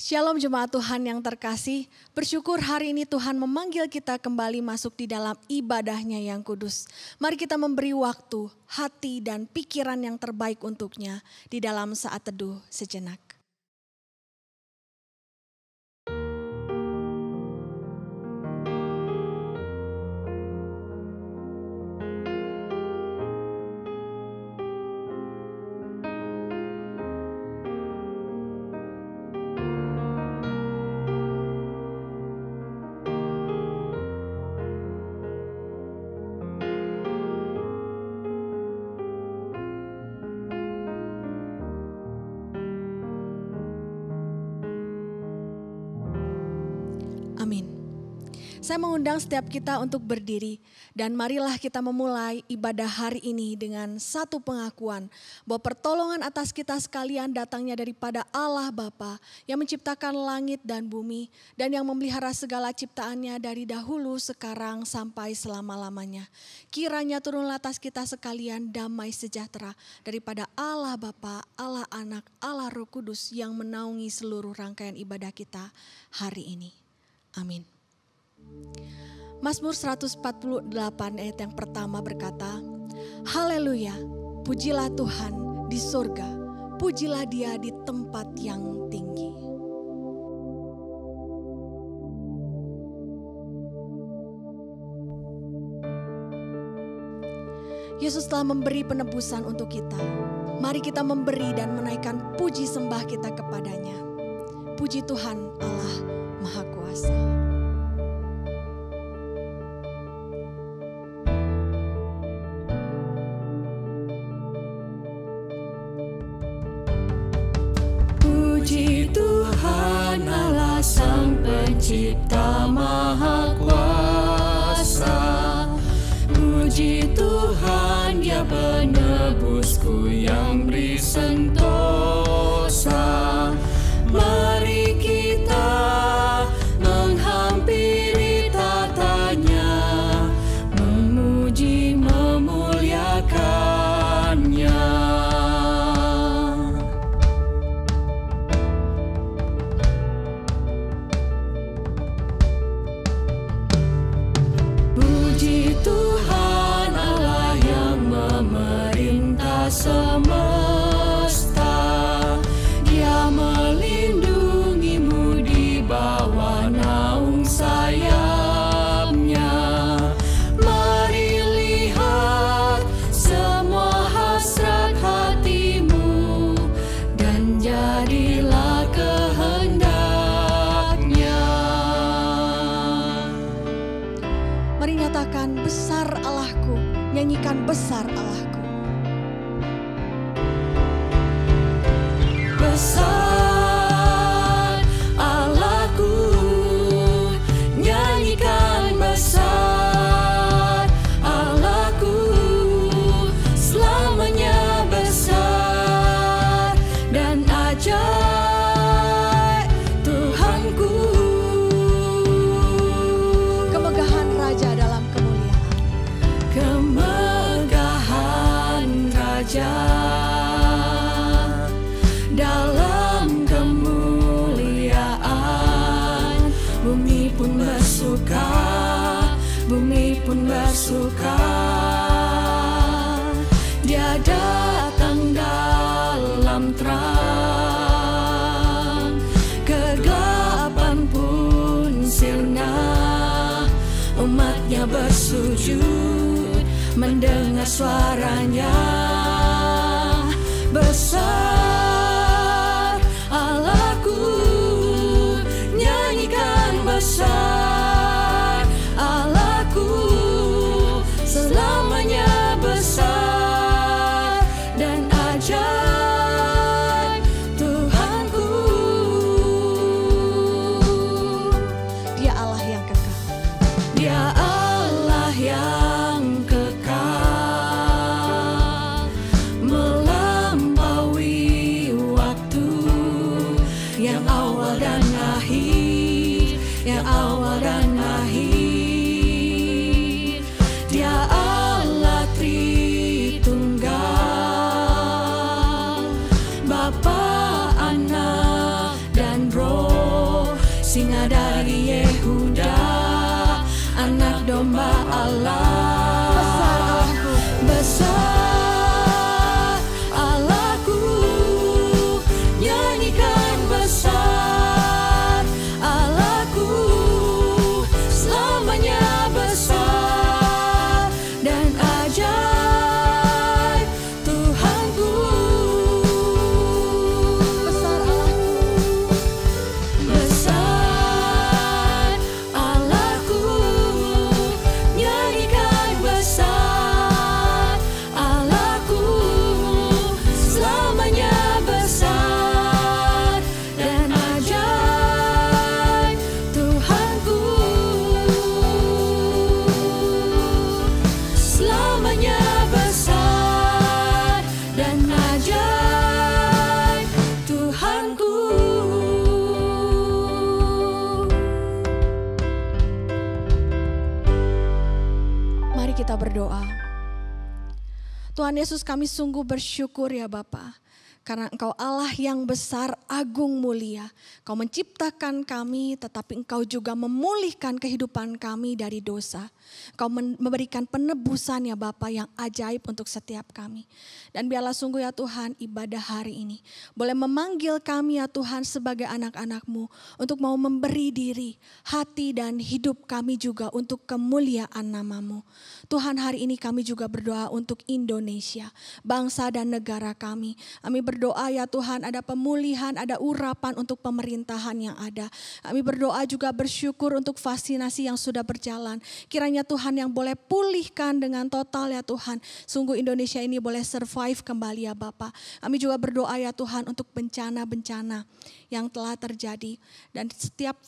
Shalom jemaat Tuhan yang terkasih, bersyukur hari ini Tuhan memanggil kita kembali masuk di dalam ibadahnya yang kudus. Mari kita memberi waktu, hati dan pikiran yang terbaik untuknya di dalam saat teduh sejenak. Amin. Saya mengundang setiap kita untuk berdiri dan marilah kita memulai ibadah hari ini dengan satu pengakuan bahwa pertolongan atas kita sekalian datangnya daripada Allah Bapa yang menciptakan langit dan bumi dan yang memelihara segala ciptaannya dari dahulu, sekarang sampai selama-lamanya. Kiranya turunlah atas kita sekalian damai sejahtera daripada Allah Bapa, Allah Anak, Allah Roh Kudus yang menaungi seluruh rangkaian ibadah kita hari ini. Amin. Mazmur 148 ayat yang pertama berkata, Haleluya, pujilah Tuhan di surga, pujilah Dia di tempat yang tinggi. Yesus telah memberi penebusan untuk kita. Mari kita memberi dan menaikkan puji sembah kita kepadanya. Puji Tuhan Allah Maha Kuasa. Puji Tuhan Allah Sang Pencipta Maha Kuasa. Puji Tuhan Dia penebusku yang beri sentosa. Mari kita menghampiri tatanya, memuji memuliakannya. Puji Tuhan Allah yang memerintah semesta. Dia melindungimu di bawah naung sayapnya. Mari lihat semua hasrat hatimu dan jadilah kehendaknya. Mari nyatakan, besar Allahku, nyanyikan besar Allahku. Besar Allahku, nyanyikan besar Allahku, selamanya besar dan ajaib Tuhanku. Kemegahan Raja dalam kemuliaan. Kemegahan Raja dalam kemuliaan. Bumi pun bersuka, bumi pun bersuka. Dia datang dalam terang, kegelapan pun sirna. Umatnya bersujud mendengar suaranya. Besar Allahku, nyanyikan besar Allahku, selamanya besar dan ajaib Tuhanku. Dia Allah yang kekal. Dia Allah yang kekal, melampaui waktu, yang awal dan akhir, yang awal dan akhir. Dia Allah Tritunggal, Bapa, Anak, dan Roh. sembah Allah. Besar Allahku, Besar Allahku, nyanyikan besar Allahku, selamanya besar dan ajaib Tuhanku. besar Allahku, Besar Allahku, nyanyikan besar Allahku, selamanya besar dan ajaib Tuhanku. Selamanya besar dan ajaib Tuhanku. mari kita berdoa. Tuhan Yesus, kami sungguh bersyukur ya Bapa, karena Engkau Allah yang besar, agung, mulia. Kau menciptakan kami, tetapi Engkau juga memulihkan kehidupan kami dari dosa. Kau memberikan penebusan ya Bapa yang ajaib untuk setiap kami. Dan biarlah sungguh ya Tuhan, ibadah hari ini boleh memanggil kami ya Tuhan sebagai anak-anak-Mu untuk mau memberi diri, hati dan hidup kami juga untuk kemuliaan nama-Mu. Tuhan, hari ini kami juga berdoa untuk Indonesia, bangsa dan negara kami. Kami berdoa ya Tuhan, ada pemulihan, ada urapan untuk pemerintahan yang ada. Kami berdoa juga bersyukur untuk vaksinasi yang sudah berjalan. Kiranya Tuhan yang boleh pulihkan dengan total ya Tuhan. Sungguh Indonesia ini boleh survive kembali ya Bapa. Kami juga berdoa ya Tuhan untuk bencana-bencana yang telah terjadi. Dan setiap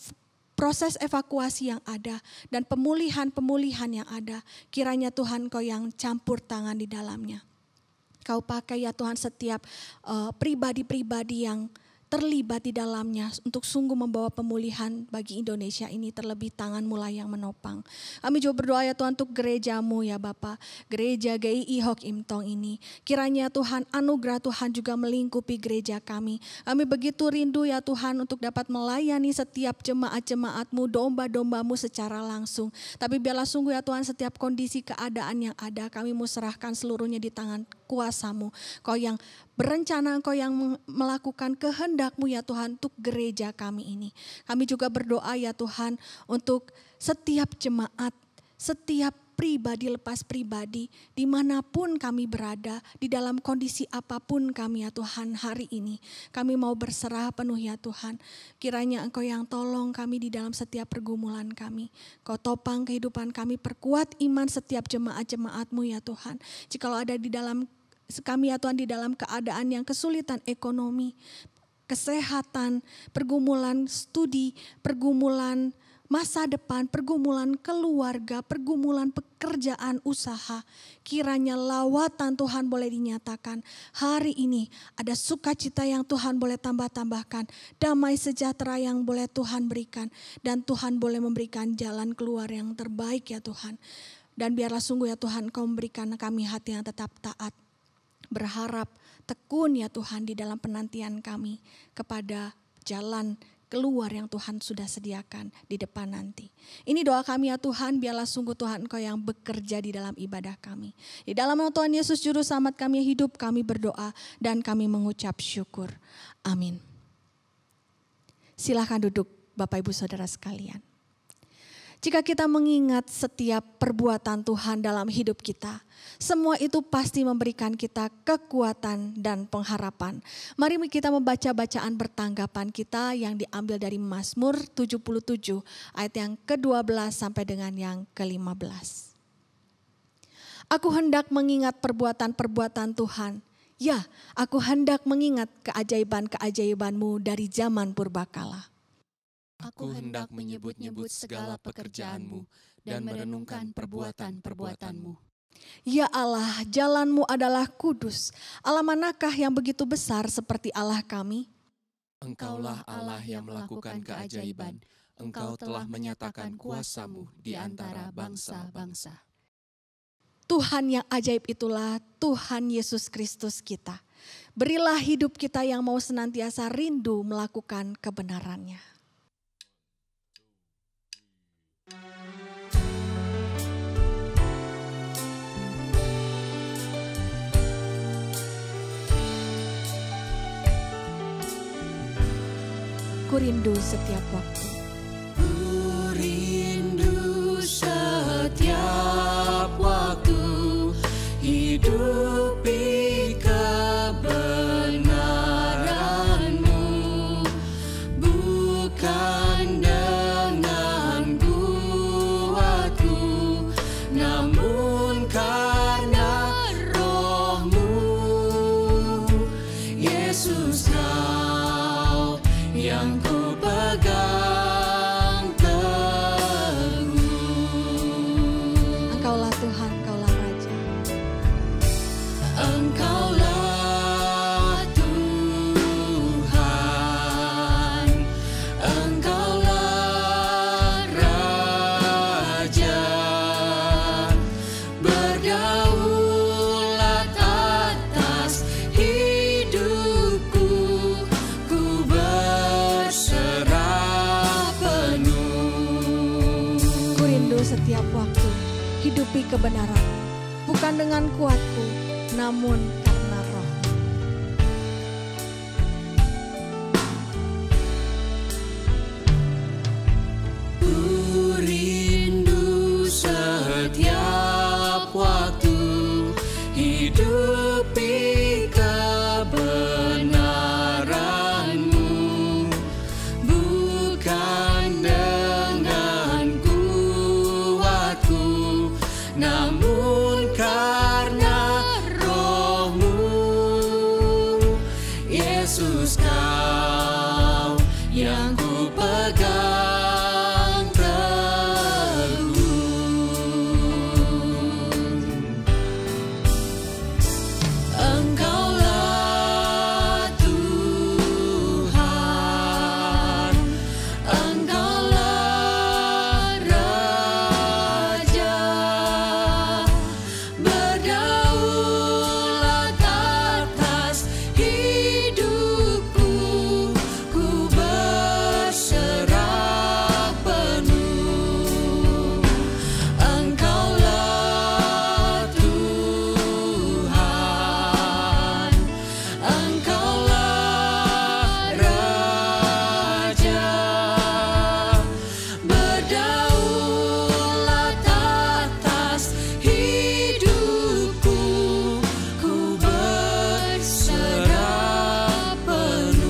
proses evakuasi yang ada dan pemulihan-pemulihan yang ada. Kiranya Tuhan Kau yang campur tangan di dalamnya. Kau pakai ya Tuhan setiap pribadi-pribadi yang terlibat di dalamnya untuk sungguh membawa pemulihan bagi Indonesia ini, terlebih tangan-Mu lah yang menopang. Kami juga berdoa ya Tuhan untuk gereja-Mu ya Bapa, gereja GII Hok Im Tong ini. Kiranya Tuhan anugerah Tuhan juga melingkupi gereja kami. Kami begitu rindu ya Tuhan untuk dapat melayani setiap jemaat-jemaat-Mu, domba-domba-Mu secara langsung. Tapi biarlah sungguh ya Tuhan setiap kondisi keadaan yang ada kami mau serahkan seluruhnya di tangan kuasa-Mu. Kau yang berencana, Engkau yang melakukan kehendak-Mu ya Tuhan untuk gereja kami ini. Kami juga berdoa ya Tuhan untuk setiap jemaat, setiap pribadi lepas pribadi, dimanapun kami berada, di dalam kondisi apapun kami ya Tuhan hari ini. Kami mau berserah penuh ya Tuhan. Kiranya Engkau yang tolong kami di dalam setiap pergumulan kami. Kau topang kehidupan kami, perkuat iman setiap jemaat-jemaat-Mu ya Tuhan. Jikalau ada di dalam kami ya Tuhan di dalam keadaan yang kesulitan ekonomi, kesehatan, pergumulan studi, pergumulan masa depan, pergumulan keluarga, pergumulan pekerjaan usaha. Kiranya lawatan Tuhan boleh dinyatakan. Hari ini ada sukacita yang Tuhan boleh tambah-tambahkan. Damai sejahtera yang boleh Tuhan berikan. Dan Tuhan boleh memberikan jalan keluar yang terbaik ya Tuhan. Dan biarlah sungguh ya Tuhan Kau memberikan kami hati yang tetap taat. Berharap tekun ya Tuhan di dalam penantian kami kepada jalan keluar yang Tuhan sudah sediakan di depan nanti. Ini doa kami ya Tuhan, biarlah sungguh Tuhan Engkau yang bekerja di dalam ibadah kami. Di dalam nama Tuhan Yesus Juru Selamat kami yang hidup, kami berdoa dan kami mengucap syukur. Amin. Silakan duduk Bapak Ibu Saudara sekalian. Jika kita mengingat setiap perbuatan Tuhan dalam hidup kita, semua itu pasti memberikan kita kekuatan dan pengharapan. Mari kita membaca bacaan bertanggapan kita yang diambil dari Mazmur 77 ayat yang ke-12 sampai dengan yang ke-15. Aku hendak mengingat perbuatan-perbuatan Tuhan. Ya, aku hendak mengingat keajaiban-keajaiban-Mu dari zaman purbakala. Aku hendak menyebut-nyebut segala pekerjaan-Mu dan merenungkan perbuatan-perbuatan-Mu. Ya Allah, jalan-Mu adalah kudus. Allah manakah yang begitu besar seperti Allah kami? Engkaulah Allah yang melakukan keajaiban. Engkau telah menyatakan kuasa-Mu di antara bangsa-bangsa. Tuhan yang ajaib itulah Tuhan Yesus Kristus kita. Berilah hidup kita yang mau senantiasa rindu melakukan kebenarannya. Ku rindu setiap waktu. Ku rindu setiap waktu hidupi kebenaran-Mu, bukan dengan kuatku, namun karena Roh-Mu. Yesus, Kau yang ku pegang teguh. Engkaulah Tuhan, Engkaulah Raja. Engkaulah Tuhan, Engkaulah Raja, berdaulat atas hidupku, ku berserah penuh. Ku rindu setiap waktu hidupi kebenaran, bukan dengan kuatku, namun karena Roh. Ku rindu setiap waktu hidupi kebenaran-Mu, bukan dengan kuatku, namun karena Roh-Mu. Yesus, Kau yang ku pegang teguh. Engkaulah Tuhan, Engkaulah Raja, berdaulat atas hidupku, ku berserah penuh. Engkaulah Tuhan, Engkaulah Raja, berdaulat atas hidupku, ku berserah penuh.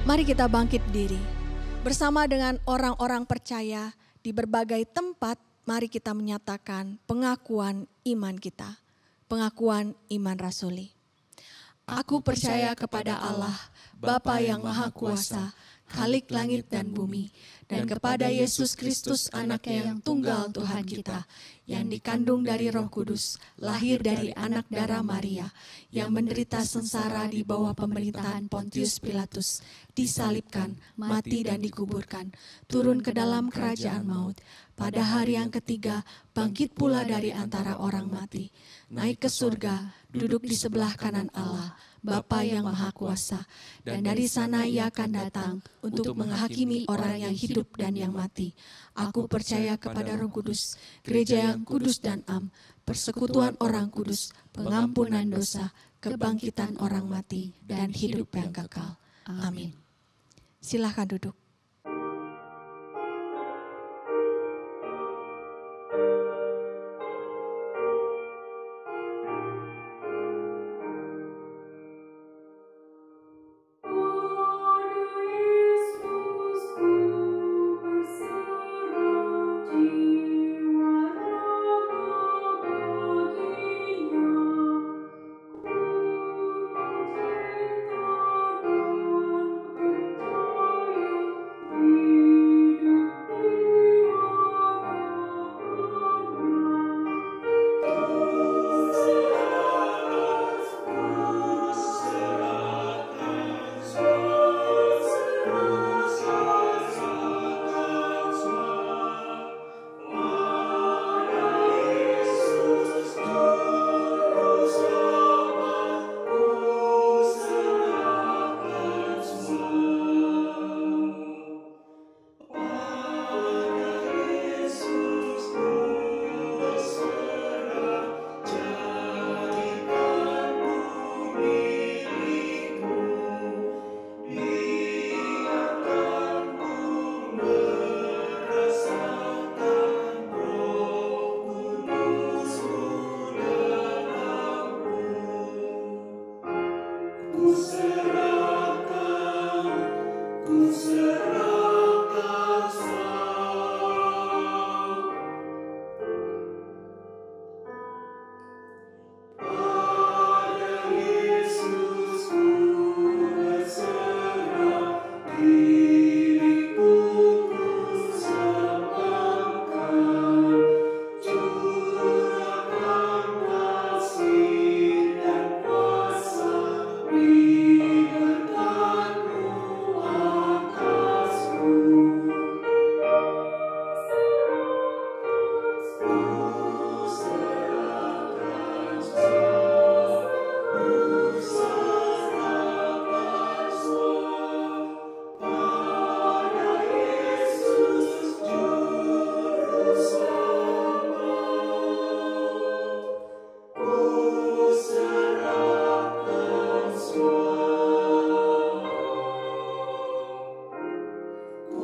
Mari kita bangkit diri. Bersama dengan orang-orang percaya di berbagai tempat, mari kita menyatakan pengakuan iman kita. Pengakuan iman rasuli. Aku percaya kepada Allah, Bapa yang Maha Kuasa, Khalik langit dan bumi, dan kepada Yesus Kristus anaknya yang tunggal Tuhan kita, yang dikandung dari Roh Kudus, lahir dari anak darah Maria, yang menderita sengsara di bawah pemerintahan Pontius Pilatus, disalibkan, mati dan dikuburkan, turun ke dalam kerajaan maut, pada hari yang ketiga bangkit pula dari antara orang mati, naik ke surga, duduk di sebelah kanan Allah, Bapa yang Maha Kuasa, dan dari sana Ia akan datang untuk menghakimi orang yang hidup dan yang mati. Aku percaya kepada Roh Kudus, gereja yang kudus dan am, persekutuan orang kudus, pengampunan dosa, kebangkitan orang mati, dan hidup yang kekal. Amin. Silahkan duduk.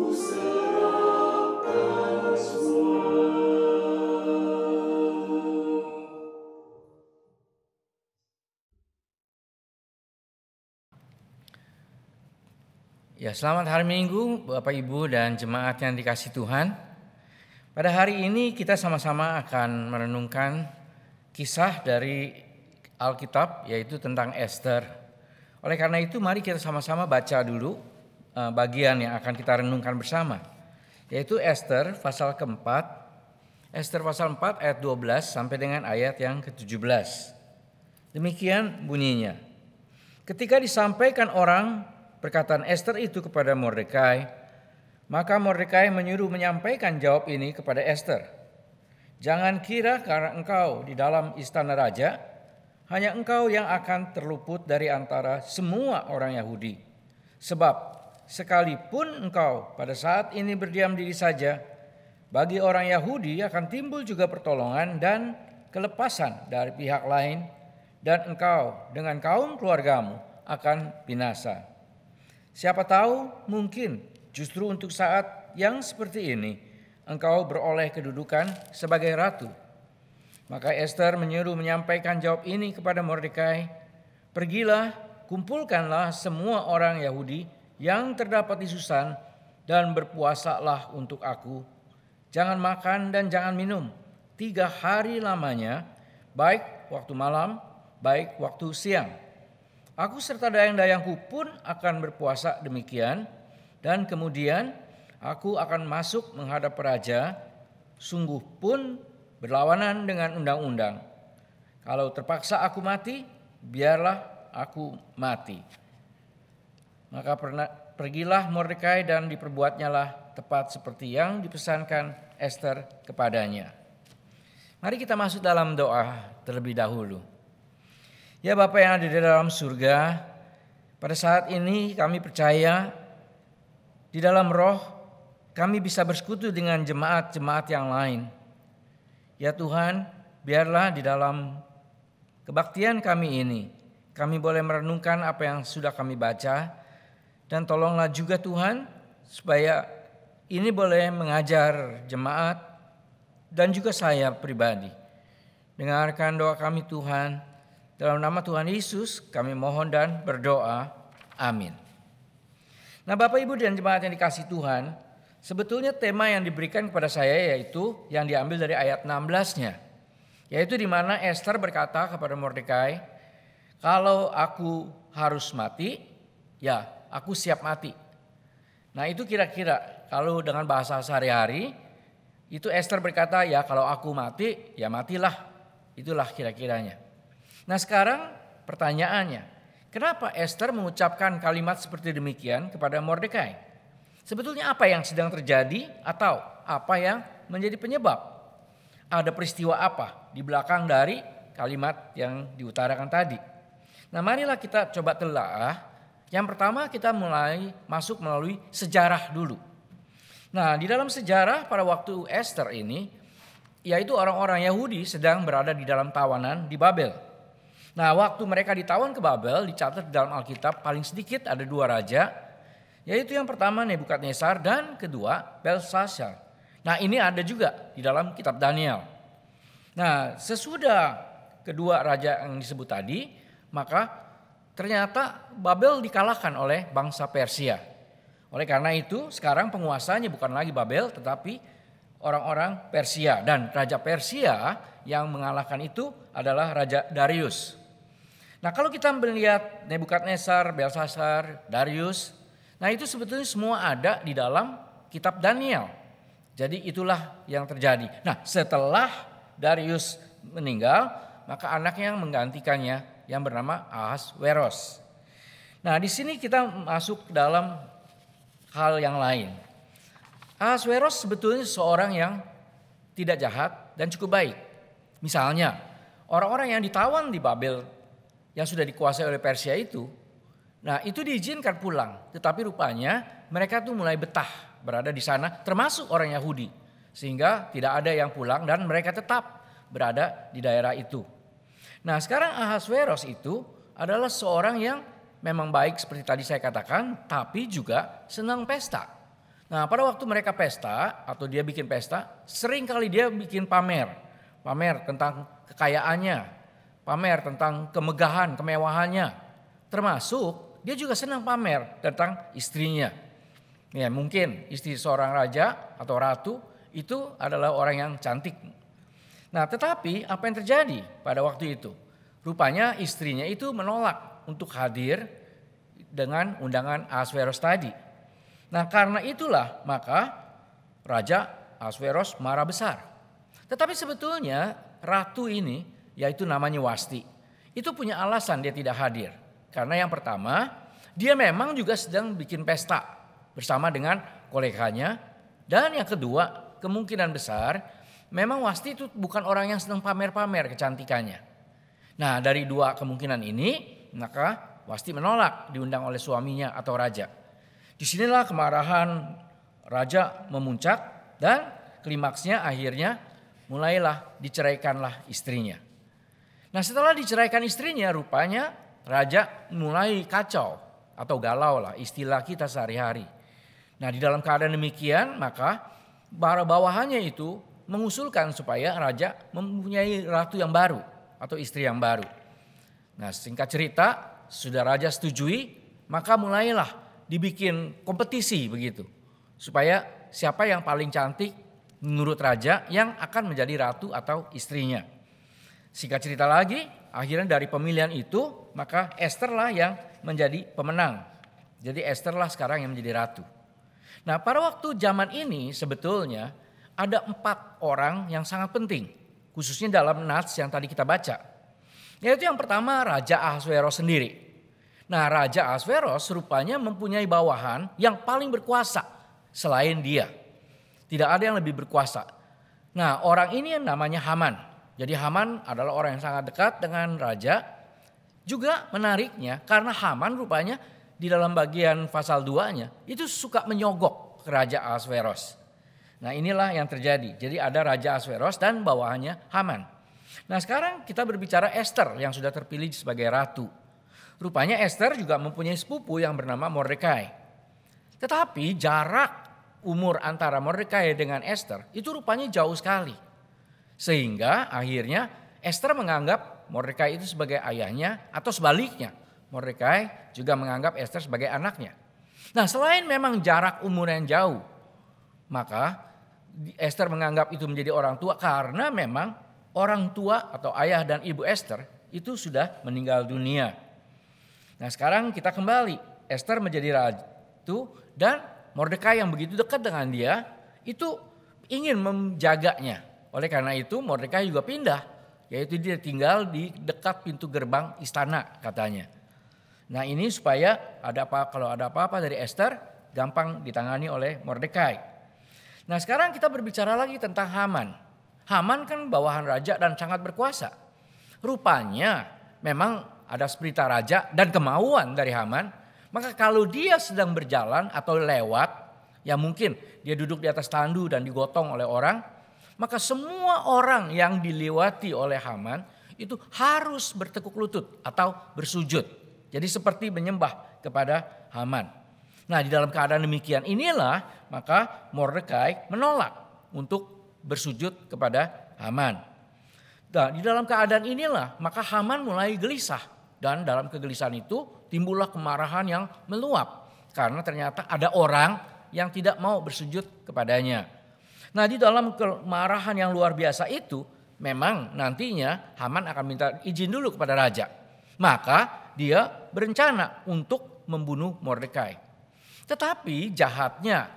Ya, selamat hari Minggu Bapak Ibu dan jemaat yang dikasihi Tuhan. Pada hari ini kita sama-sama akan merenungkan kisah dari Alkitab, yaitu tentang Ester. Oleh karena itu mari kita sama-sama baca dulu bagian yang akan kita renungkan bersama, yaitu Ester pasal keempat, Ester pasal 4 ayat 12 sampai dengan ayat yang ke-17. Demikian bunyinya. Ketika disampaikan orang perkataan Ester itu kepada Mordekai, maka Mordekai menyuruh menyampaikan jawab ini kepada Ester. Jangan kira karena engkau di dalam istana raja, hanya engkau yang akan terluput dari antara semua orang Yahudi. Sebab sekalipun engkau pada saat ini berdiam diri saja, bagi orang Yahudi akan timbul juga pertolongan dan kelepasan dari pihak lain, dan engkau dengan kaum keluargamu akan binasa. Siapa tahu mungkin justru untuk saat yang seperti ini engkau beroleh kedudukan sebagai ratu. Maka Ester menyuruh menyampaikan jawab ini kepada Mordekai. Pergilah, kumpulkanlah semua orang Yahudi yang terdapat di Susan dan berpuasalah untuk aku. Jangan makan dan jangan minum 3 hari lamanya, baik waktu malam, baik waktu siang. Aku serta dayang-dayangku pun akan berpuasa demikian, dan kemudian aku akan masuk menghadap raja, sungguh pun berlawanan dengan undang-undang. Kalau terpaksa aku mati, biarlah aku mati. Maka pergilah Mordekai dan diperbuatnyalah tepat seperti yang dipesankan Ester kepadanya. Mari kita masuk dalam doa terlebih dahulu. Ya Bapa yang ada di dalam surga, pada saat ini kami percaya di dalam roh kami bisa bersekutu dengan jemaat-jemaat yang lain. Ya Tuhan, biarlah di dalam kebaktian kami ini, kami boleh merenungkan apa yang sudah kami baca, dan tolonglah juga Tuhan, supaya ini boleh mengajar jemaat dan juga saya pribadi. Dengarkan doa kami Tuhan. Dalam nama Tuhan Yesus kami mohon dan berdoa. Amin. Nah Bapak Ibu dan jemaat yang dikasihi Tuhan, sebetulnya tema yang diberikan kepada saya yaitu yang diambil dari ayat 16-nya. Yaitu di mana Ester berkata kepada Mordekai, kalau aku harus mati, ya aku siap mati. Nah itu kira-kira kalau dengan bahasa sehari-hari, itu Ester berkata ya kalau aku mati, ya matilah. Itulah kira-kiranya. Nah sekarang pertanyaannya, kenapa Ester mengucapkan kalimat seperti demikian kepada Mordekai? Sebetulnya apa yang sedang terjadi atau apa yang menjadi penyebab? Ada peristiwa apa di belakang dari kalimat yang diutarakan tadi? Nah marilah kita coba telah. Yang pertama kita mulai masuk melalui sejarah dulu. Nah di dalam sejarah pada waktu Ester ini, yaitu orang-orang Yahudi sedang berada di dalam tawanan di Babel. Nah waktu mereka ditawan ke Babel dicatat di dalam Alkitab paling sedikit ada 2 raja, yaitu yang pertama Nebukadnezar dan kedua Belshazzar. Nah ini ada juga di dalam kitab Daniel. Nah sesudah kedua raja yang disebut tadi, maka ternyata Babel dikalahkan oleh bangsa Persia. Oleh karena itu sekarang penguasanya bukan lagi Babel tetapi orang-orang Persia. Dan raja Persia yang mengalahkan itu adalah Raja Darius. Nah kalau kita melihat Nebukadnezar, Belshazzar, Darius, nah itu sebetulnya semua ada di dalam kitab Daniel. Jadi itulah yang terjadi. Nah setelah Darius meninggal, maka anaknya yang menggantikannya yang bernama Ahasweros. Nah di sini kita masuk dalam hal yang lain. Ahasweros sebetulnya seorang yang tidak jahat dan cukup baik. Misalnya orang-orang yang ditawan di Babel yang sudah dikuasai oleh Persia itu, nah itu diizinkan pulang. Tetapi rupanya mereka tuh mulai betah berada di sana, termasuk orang Yahudi. Sehingga tidak ada yang pulang dan mereka tetap berada di daerah itu. Nah sekarang Ahasweros itu adalah seorang yang memang baik seperti tadi saya katakan, tapi juga senang pesta. Nah, pada waktu mereka pesta atau dia bikin pesta, sering kali dia bikin pamer tentang kekayaannya, pamer tentang kemegahan, kemewahannya. Termasuk dia juga senang pamer tentang istrinya. Ya, mungkin istri seorang raja atau ratu itu adalah orang yang cantik. Nah, tetapi apa yang terjadi pada waktu itu? Rupanya istrinya itu menolak untuk hadir dengan undangan Ahasveros tadi. Nah, karena itulah maka Raja Ahasveros marah besar. Tetapi sebetulnya ratu ini, yaitu namanya Wasti, itu punya alasan dia tidak hadir. Karena yang pertama, dia memang juga sedang bikin pesta bersama dengan koleganya. Dan yang kedua, kemungkinan besar memang Wasti itu bukan orang yang sedang pamer-pamer kecantikannya. Nah, dari dua kemungkinan ini, maka Wasti menolak diundang oleh suaminya atau raja. Disinilah kemarahan raja memuncak dan klimaksnya akhirnya mulailah diceraikanlah istrinya. Nah, setelah diceraikan istrinya, rupanya raja mulai kacau atau galau lah istilah kita sehari-hari. Nah, di dalam keadaan demikian maka para bawahannya itu mengusulkan supaya raja mempunyai ratu yang baru atau istri yang baru. Nah, singkat cerita, sudah raja setujui, maka mulailah dibikin kompetisi begitu. Supaya siapa yang paling cantik menurut raja yang akan menjadi ratu atau istrinya. Singkat cerita lagi, akhirnya dari pemilihan itu maka Esther lah yang menjadi pemenang. Jadi Esther lah sekarang yang menjadi ratu. Nah, pada waktu zaman ini sebetulnya ada 4 orang yang sangat penting, khususnya dalam nats yang tadi kita baca. Yaitu yang pertama Raja Ahasveros sendiri. Nah, Raja Ahasveros rupanya mempunyai bawahan yang paling berkuasa selain dia. Tidak ada yang lebih berkuasa. Nah, orang ini namanya Haman. Jadi Haman adalah orang yang sangat dekat dengan raja. Juga menariknya karena Haman rupanya di dalam bagian pasal 2-nya itu suka menyogok ke Raja Ahasveros. Nah, inilah yang terjadi. Jadi ada Raja Ahasveros dan bawahannya Haman. Nah, sekarang kita berbicara Esther yang sudah terpilih sebagai ratu. Rupanya Esther juga mempunyai sepupu yang bernama Mordekai. Tetapi jarak umur antara Mordekai dengan Esther itu rupanya jauh sekali. Sehingga akhirnya Esther menganggap Mordekai itu sebagai ayahnya atau sebaliknya. Mordekai juga menganggap Esther sebagai anaknya. Nah, selain memang jarak umur yang jauh, maka Esther menganggap itu menjadi orang tua karena memang orang tua atau ayah dan ibu Esther itu sudah meninggal dunia. Nah, sekarang kita kembali. Esther menjadi ratu dan Mordekai yang begitu dekat dengan dia itu ingin menjaganya. Oleh karena itu Mordekai juga pindah, yaitu dia tinggal di dekat pintu gerbang istana katanya. Nah, ini supaya kalau ada apa-apa dari Esther gampang ditangani oleh Mordekai. Nah, sekarang kita berbicara lagi tentang Haman. Haman kan bawahan raja dan sangat berkuasa. Rupanya memang ada perintah raja dan kemauan dari Haman. Maka kalau dia sedang berjalan atau lewat, ya mungkin dia duduk di atas tandu dan digotong oleh orang, maka semua orang yang dilewati oleh Haman itu harus bertekuk lutut atau bersujud. Jadi seperti menyembah kepada Haman. Nah, di dalam keadaan demikian inilah maka Mordekai menolak untuk bersujud kepada Haman. Nah, di dalam keadaan inilah maka Haman mulai gelisah. Dan dalam kegelisahan itu timbullah kemarahan yang meluap. Karena ternyata ada orang yang tidak mau bersujud kepadanya. Nah, di dalam kemarahan yang luar biasa itu memang nantinya Haman akan minta izin dulu kepada raja. Maka dia berencana untuk membunuh Mordekai. Tetapi jahatnya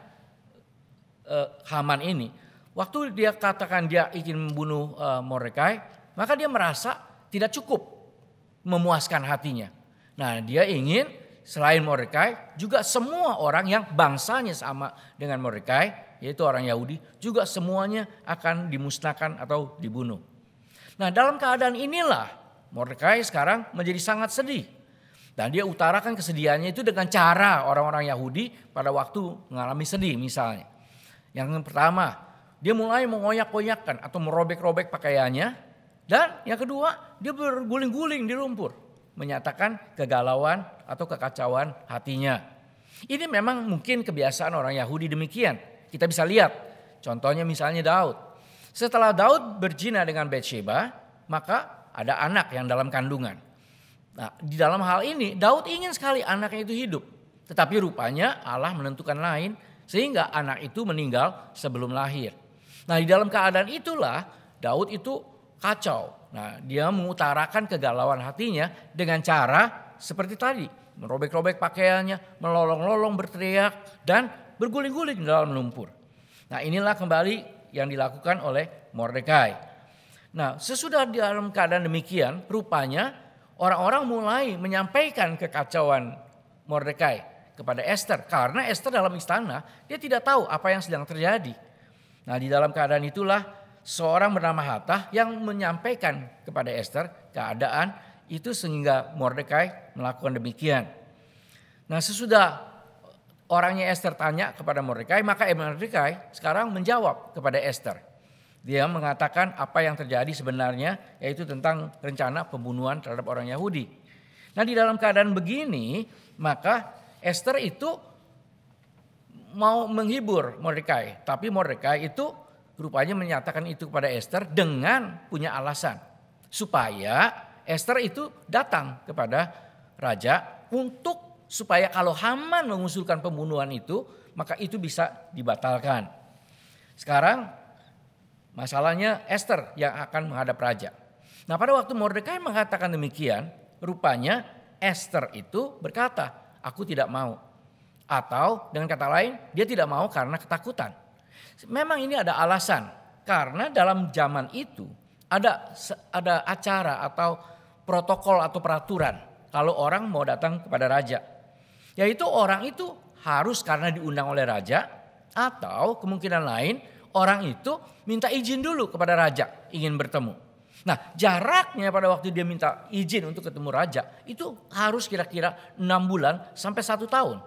Haman ini, waktu dia katakan dia ingin membunuh Mordekai, maka dia merasa tidak cukup memuaskan hatinya. Nah, dia ingin selain Mordekai juga semua orang yang bangsanya sama dengan Mordekai, yaitu orang Yahudi, juga semuanya akan dimusnahkan atau dibunuh. Nah, dalam keadaan inilah Mordekai sekarang menjadi sangat sedih. Dan dia utarakan kesedihannya itu dengan cara orang-orang Yahudi pada waktu mengalami sedih misalnya. Yang pertama, dia mulai mengoyak-koyakkan atau merobek-robek pakaiannya. Dan yang kedua, dia berguling-guling di lumpur, menyatakan kegalauan atau kekacauan hatinya. Ini memang mungkin kebiasaan orang Yahudi demikian. Kita bisa lihat, contohnya misalnya Daud. Setelah Daud berzina dengan Batsheba, maka ada anak yang dalam kandungan. Nah, di dalam hal ini Daud ingin sekali anaknya itu hidup. Tetapi rupanya Allah menentukan lain sehingga anak itu meninggal sebelum lahir. Nah, di dalam keadaan itulah Daud itu kacau. Nah, dia mengutarakan kegalauan hatinya dengan cara seperti tadi. Merobek-robek pakaiannya, melolong-lolong berteriak dan berguling-guling dalam lumpur. Nah, inilah kembali yang dilakukan oleh Mordekai. Nah, sesudah dalam keadaan demikian, rupanya orang-orang mulai menyampaikan kekacauan Mordekai kepada Ester. Karena Ester dalam istana, dia tidak tahu apa yang sedang terjadi. Nah, di dalam keadaan itulah seorang bernama Hatah yang menyampaikan kepada Ester keadaan itu sehingga Mordekai melakukan demikian. Nah, sesudah orangnya Ester tanya kepada Mordekai, maka Mordekai sekarang menjawab kepada Ester. Dia mengatakan apa yang terjadi sebenarnya, yaitu tentang rencana pembunuhan terhadap orang Yahudi. Nah, di dalam keadaan begini, maka Ester itu mau menghibur Mordekai. Tapi Mordekai itu rupanya menyatakan itu kepada Ester dengan punya alasan. Supaya Ester itu datang kepada raja supaya kalau Haman mengusulkan pembunuhan itu, maka itu bisa dibatalkan. Sekarang masalahnya Ester yang akan menghadap raja. Nah, pada waktu Mordekai mengatakan demikian, rupanya Ester itu berkata, aku tidak mau. Atau dengan kata lain, dia tidak mau karena ketakutan. Memang ini ada alasan. Karena dalam zaman itu ada acara atau protokol atau peraturan kalau orang mau datang kepada raja. Yaitu orang itu harus karena diundang oleh raja, atau kemungkinan lain orang itu minta izin dulu kepada raja ingin bertemu. Nah, jaraknya pada waktu dia minta izin untuk ketemu raja itu harus kira-kira 6 bulan sampai 1 tahun.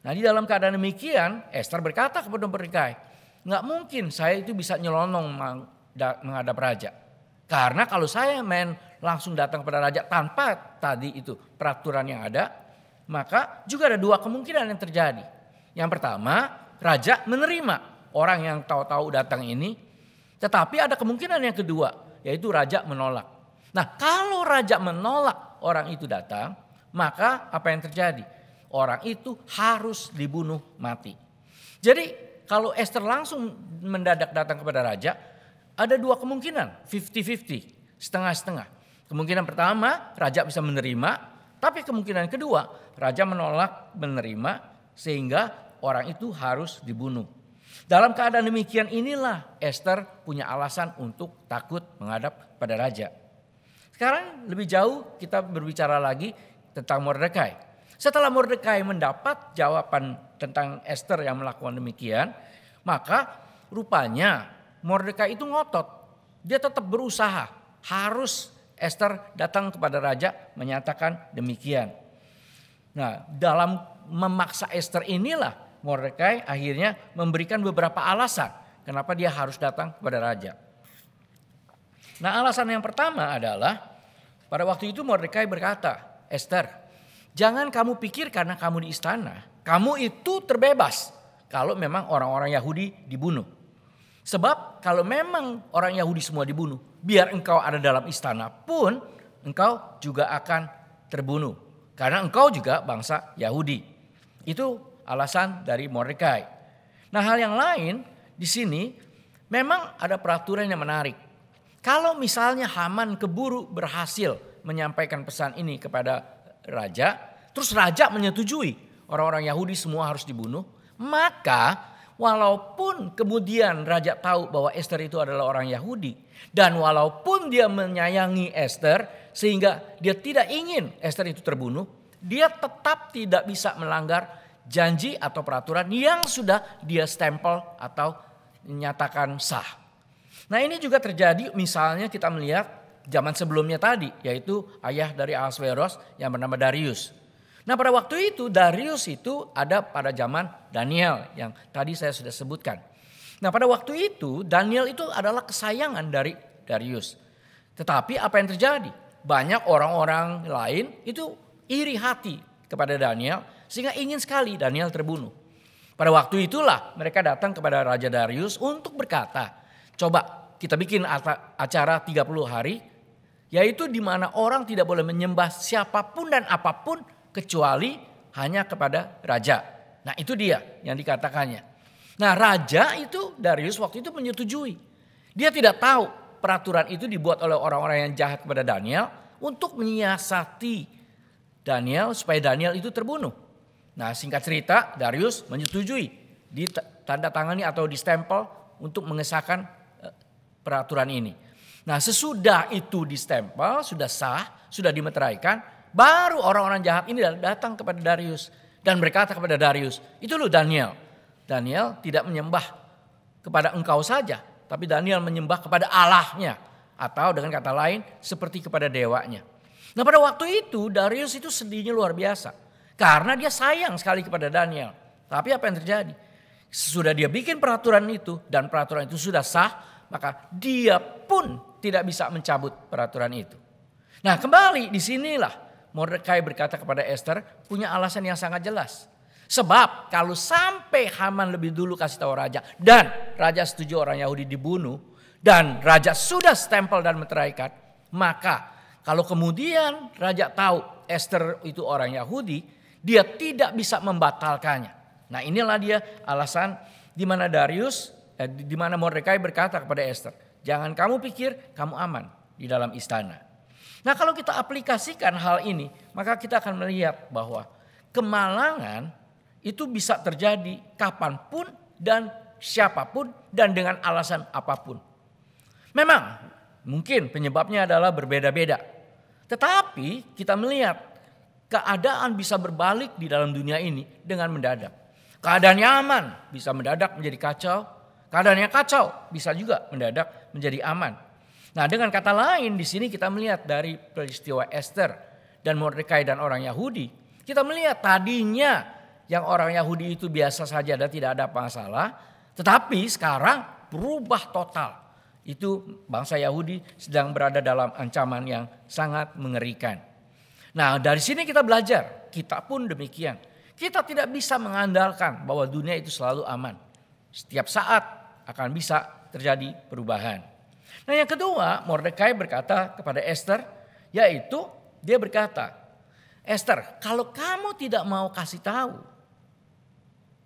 Nah, di dalam keadaan demikian Ester berkata kepada Mordekai, nggak mungkin saya itu bisa nyelonong menghadap raja. Karena kalau saya langsung datang kepada raja tanpa tadi itu peraturan yang ada, maka juga ada 2 kemungkinan yang terjadi. Yang pertama, raja menerima orang yang tahu-tahu datang ini. Tetapi ada kemungkinan yang kedua, yaitu raja menolak. Nah, kalau raja menolak orang itu datang, maka apa yang terjadi? Orang itu harus dibunuh mati. Jadi kalau Ester langsung mendadak datang kepada raja, ada 2 kemungkinan, 50-50, setengah-setengah. Kemungkinan pertama, raja bisa menerima. Tapi kemungkinan kedua, raja menolak menerima sehingga orang itu harus dibunuh. Dalam keadaan demikian inilah Ester punya alasan untuk takut menghadap pada raja. Sekarang lebih jauh kita berbicara lagi tentang Mordekai. Setelah Mordekai mendapat jawaban tentang Ester yang melakukan demikian, maka rupanya Mordekai itu ngotot. Dia tetap berusaha, harus Ester datang kepada raja menyatakan demikian. Nah, dalam memaksa Ester inilah Mordekai akhirnya memberikan beberapa alasan kenapa dia harus datang kepada raja. Nah, alasan yang pertama adalah pada waktu itu Mordekai berkata, Ester, jangan kamu pikir karena kamu di istana, kamu itu terbebas kalau memang orang-orang Yahudi dibunuh. Sebab kalau memang orang Yahudi semua dibunuh, biar engkau ada dalam istana pun engkau juga akan terbunuh. Karena engkau juga bangsa Yahudi. Itu alasan dari Mordekai. Nah, hal yang lain di sini memang ada peraturan yang menarik. Kalau misalnya Haman keburu berhasil menyampaikan pesan ini kepada raja, terus raja menyetujui orang-orang Yahudi semua harus dibunuh, maka walaupun kemudian raja tahu bahwa Ester itu adalah orang Yahudi, dan walaupun dia menyayangi Ester sehingga dia tidak ingin Ester itu terbunuh, dia tetap tidak bisa melanggar janji atau peraturan yang sudah dia stempel atau nyatakan sah. Nah, ini juga terjadi misalnya kita melihat zaman sebelumnya tadi, yaitu ayah dari Ahasveros yang bernama Darius. Nah, pada waktu itu Darius itu ada pada zaman Daniel yang tadi saya sudah sebutkan. Nah, pada waktu itu Daniel itu adalah kesayangan dari Darius. Tetapi apa yang terjadi? Banyak orang-orang lain itu iri hati kepada Daniel sehingga ingin sekali Daniel terbunuh. Pada waktu itulah mereka datang kepada Raja Darius untuk berkata, coba kita bikin acara 30 hari, yaitu di mana orang tidak boleh menyembah siapapun dan apapun kecuali hanya kepada raja. Nah itu dia yang dikatakannya. Nah raja itu Darius waktu itu menyetujui. Dia tidak tahu peraturan itu dibuat oleh orang-orang yang jahat kepada Daniel untuk menyiasati Daniel supaya Daniel itu terbunuh. Nah singkat cerita Darius menyetujui, ditandatangani atau distempel untuk mengesahkan peraturan ini. Nah sesudah itu distempel, sudah sah, sudah dimeteraikan, baru orang-orang jahat ini datang kepada Darius dan berkata kepada Darius, itu loh Daniel. Daniel tidak menyembah kepada engkau saja, tapi Daniel menyembah kepada Allahnya, atau dengan kata lain seperti kepada dewanya. Nah pada waktu itu Darius itu sedihnya luar biasa. Karena dia sayang sekali kepada Daniel. Tapi apa yang terjadi? Sesudah dia bikin peraturan itu dan peraturan itu sudah sah, maka dia pun tidak bisa mencabut peraturan itu. Nah kembali disinilah Mordekai berkata kepada Esther punya alasan yang sangat jelas. Sebab kalau sampai Haman lebih dulu kasih tahu raja dan raja setuju orang Yahudi dibunuh dan raja sudah stempel dan meteraikan, maka kalau kemudian raja tahu Esther itu orang Yahudi, dia tidak bisa membatalkannya. Nah inilah dia alasan di mana di mana Mordekai berkata kepada Esther, jangan kamu pikir kamu aman di dalam istana. Nah kalau kita aplikasikan hal ini, maka kita akan melihat bahwa kemalangan itu bisa terjadi kapanpun dan siapapun dan dengan alasan apapun. Memang mungkin penyebabnya adalah berbeda-beda. Tetapi kita melihat keadaan bisa berbalik di dalam dunia ini dengan mendadak. Keadaan nyaman bisa mendadak menjadi kacau. Keadaan yang kacau bisa juga mendadak menjadi aman. Nah dengan kata lain di sini kita melihat dari peristiwa Esther dan Mordekai dan orang Yahudi. Kita melihat tadinya yang orang Yahudi itu biasa saja dan tidak ada masalah. Tetapi sekarang berubah total. Itu bangsa Yahudi sedang berada dalam ancaman yang sangat mengerikan. Nah dari sini kita belajar, kita pun demikian. Kita tidak bisa mengandalkan bahwa dunia itu selalu aman. Setiap saat akan bisa terjadi perubahan. Nah yang kedua Mordekai berkata kepada Esther, yaitu dia berkata, Esther kalau kamu tidak mau kasih tahu,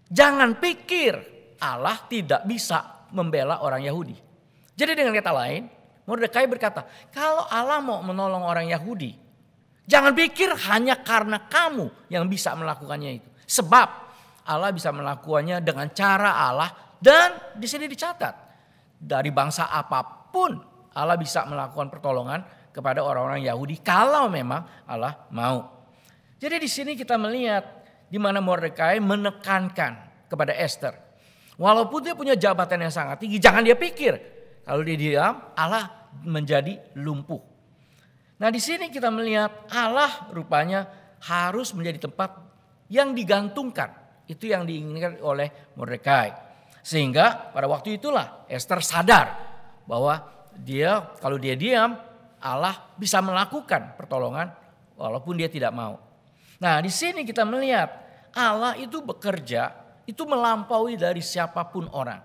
jangan pikir Allah tidak bisa membela orang Yahudi. Jadi dengan kata lain Mordekai berkata, kalau Allah mau menolong orang Yahudi, jangan pikir hanya karena kamu yang bisa melakukannya itu. Sebab Allah bisa melakukannya dengan cara Allah dan di sini dicatat dari bangsa apapun Allah bisa melakukan pertolongan kepada orang-orang Yahudi kalau memang Allah mau. Jadi di sini kita melihat di mana Mordekai menekankan kepada Esther. Walaupun dia punya jabatan yang sangat tinggi, jangan dia pikir kalau dia diam Allah menjadi lumpuh. Nah di sini kita melihat Allah rupanya harus menjadi tempat yang digantungkan. Itu yang diinginkan oleh Mordekai. Sehingga pada waktu itulah Esther sadar bahwa kalau dia diam Allah bisa melakukan pertolongan walaupun dia tidak mau. Nah di sini kita melihat Allah itu bekerja itu melampaui dari siapapun orang.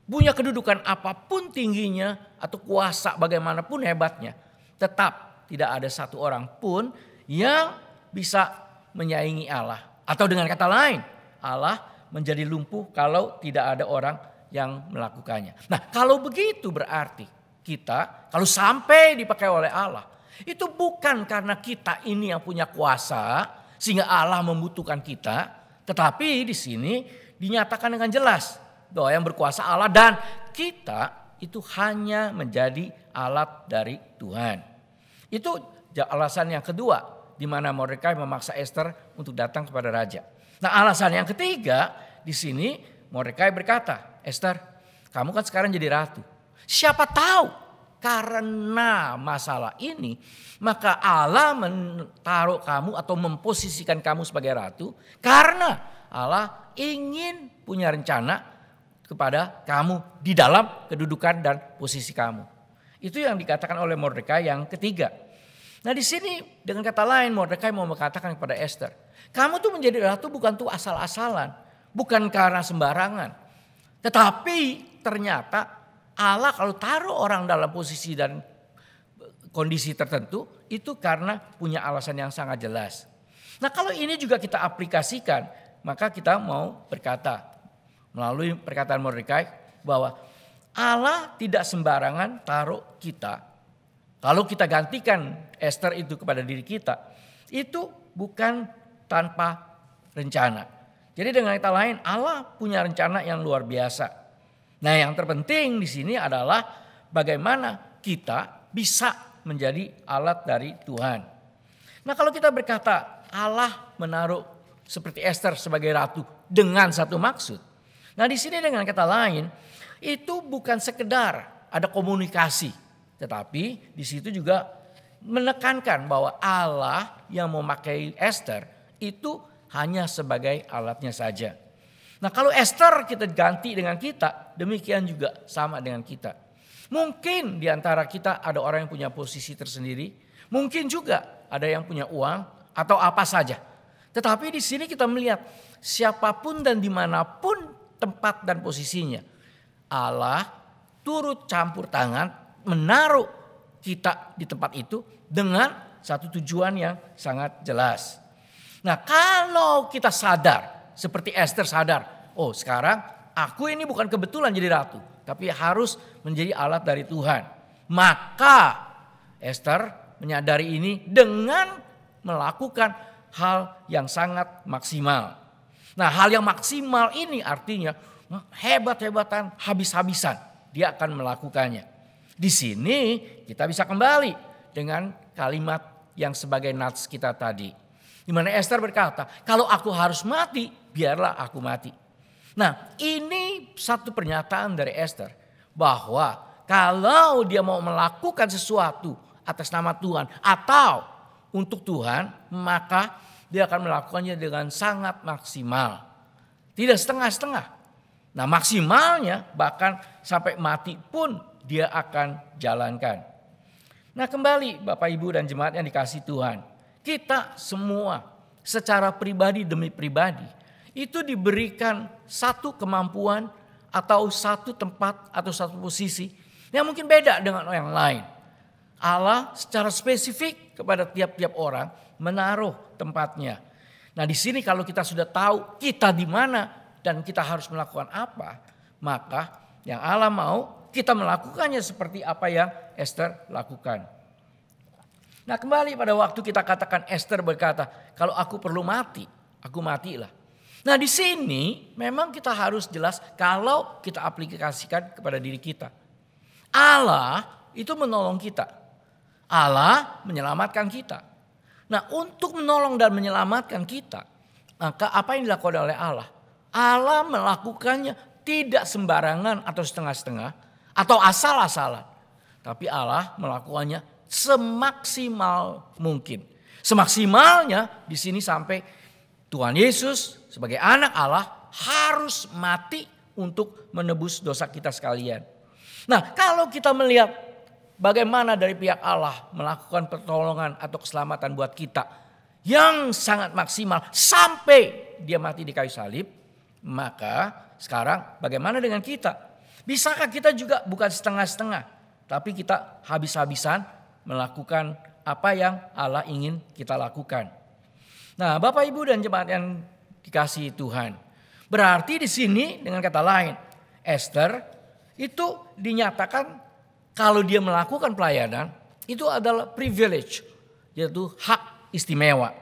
Punya kedudukan apapun tingginya atau kuasa bagaimanapun hebatnya. Tetap tidak ada satu orang pun yang bisa menyaingi Allah. Atau dengan kata lain, Allah menjadi lumpuh kalau tidak ada orang yang melakukannya. Nah kalau begitu berarti kita kalau sampai dipakai oleh Allah, itu bukan karena kita ini yang punya kuasa sehingga Allah membutuhkan kita. Tetapi di sini dinyatakan dengan jelas bahwa yang berkuasa Allah dan kita itu hanya menjadi alat dari Tuhan. Itu alasan yang kedua di mana Mordekai memaksa Esther untuk datang kepada raja. Nah alasan yang ketiga di sini Mordekai berkata, Esther kamu kan sekarang jadi ratu. Siapa tahu karena masalah ini maka Allah menaruh kamu atau memposisikan kamu sebagai ratu. Karena Allah ingin punya rencana kepada kamu di dalam kedudukan dan posisi kamu. Itu yang dikatakan oleh Mordekai yang ketiga. Nah di sini dengan kata lain Mordekai mau mengatakan kepada Esther, Kamu tuh menjadi ratu bukan tuh asal-asalan, bukan karena sembarangan. Tetapi ternyata Allah kalau taruh orang dalam posisi dan kondisi tertentu itu karena punya alasan yang sangat jelas. Nah kalau ini juga kita aplikasikan, maka kita mau berkata melalui perkataan Mordekai bahwa Allah tidak sembarangan taruh kita. Kalau kita gantikan Esther itu kepada diri kita, itu bukan tanpa rencana. Jadi dengan kata lain Allah punya rencana yang luar biasa. Nah yang terpenting di sini adalah bagaimana kita bisa menjadi alat dari Tuhan. Nah kalau kita berkata Allah menaruh seperti Esther sebagai ratu dengan satu maksud. Nah di sini dengan kata lain itu bukan sekedar ada komunikasi. Tetapi di situ juga menekankan bahwa Allah yang memakai Esther itu hanya sebagai alatnya saja. Nah kalau Esther kita ganti dengan kita, demikian juga sama dengan kita. Mungkin di antara kita ada orang yang punya posisi tersendiri, mungkin juga ada yang punya uang atau apa saja. Tetapi di sini kita melihat siapapun dan dimanapun tempat dan posisinya, Allah turut campur tangan menaruh kita di tempat itu dengan satu tujuan yang sangat jelas. Nah kalau kita sadar seperti Esther sadar, oh sekarang aku ini bukan kebetulan jadi ratu, tapi harus menjadi alat dari Tuhan. Maka Esther menyadari ini dengan melakukan hal yang sangat maksimal. Nah hal yang maksimal ini artinya hebat-hebatan, habis-habisan dia akan melakukannya. Di sini kita bisa kembali dengan kalimat yang sebagai nats kita tadi. Di mana Esther berkata, kalau aku harus mati, biarlah aku mati. Nah ini satu pernyataan dari Esther. Bahwa kalau dia mau melakukan sesuatu atas nama Tuhan atau untuk Tuhan, maka dia akan melakukannya dengan sangat maksimal. Tidak setengah-setengah. Nah maksimalnya bahkan sampai mati pun dia akan jalankan. Nah kembali Bapak Ibu dan jemaat yang dikasihi Tuhan. Kita semua secara pribadi demi pribadi itu diberikan satu kemampuan atau satu tempat atau satu posisi yang mungkin beda dengan yang lain. Allah secara spesifik kepada tiap-tiap orang menaruh tempatnya. Nah di sini kalau kita sudah tahu kita di mana dan kita harus melakukan apa, maka yang Allah mau kita melakukannya seperti apa yang Esther lakukan. Nah kembali pada waktu kita katakan Esther berkata, kalau aku perlu mati, aku matilah. Nah di sini memang kita harus jelas kalau kita aplikasikan kepada diri kita. Allah itu menolong kita. Allah menyelamatkan kita. Nah untuk menolong dan menyelamatkan kita, maka apa yang dilakukan oleh Allah? Allah melakukannya tidak sembarangan atau setengah-setengah atau asal-asalan. Tapi Allah melakukannya semaksimal mungkin. Semaksimalnya di sini sampai Tuhan Yesus sebagai anak Allah harus mati untuk menebus dosa kita sekalian. Nah, kalau kita melihat bagaimana dari pihak Allah melakukan pertolongan atau keselamatan buat kita yang sangat maksimal sampai dia mati di kayu salib, maka sekarang bagaimana dengan kita? Bisakah kita juga bukan setengah-setengah, tapi kita habis-habisan melakukan apa yang Allah ingin kita lakukan. Nah, Bapak Ibu dan jemaat yang dikasihi Tuhan, berarti di sini dengan kata lain, Esther itu dinyatakan kalau dia melakukan pelayanan itu adalah privilege, yaitu hak istimewa.